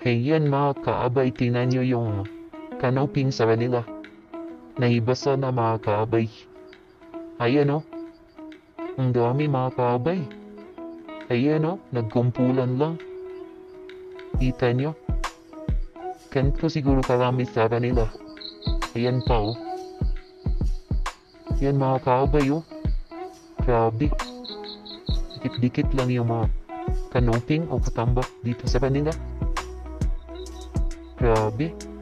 Ayan mga kaabay, tingnan nyo yung canoping sa kanila. Naibasa na mga kaabay. Ayan o. Ang dami mga kaabay. Ayan o. Nagkumpulan lang. Kita nyo. Ganito siguro karami sa kanila. Ayan pa o. Ayan mga kaabay o. Grabe. Dikit-dikit lang yung mga canoping o katambak dito sa kanila. Grabe.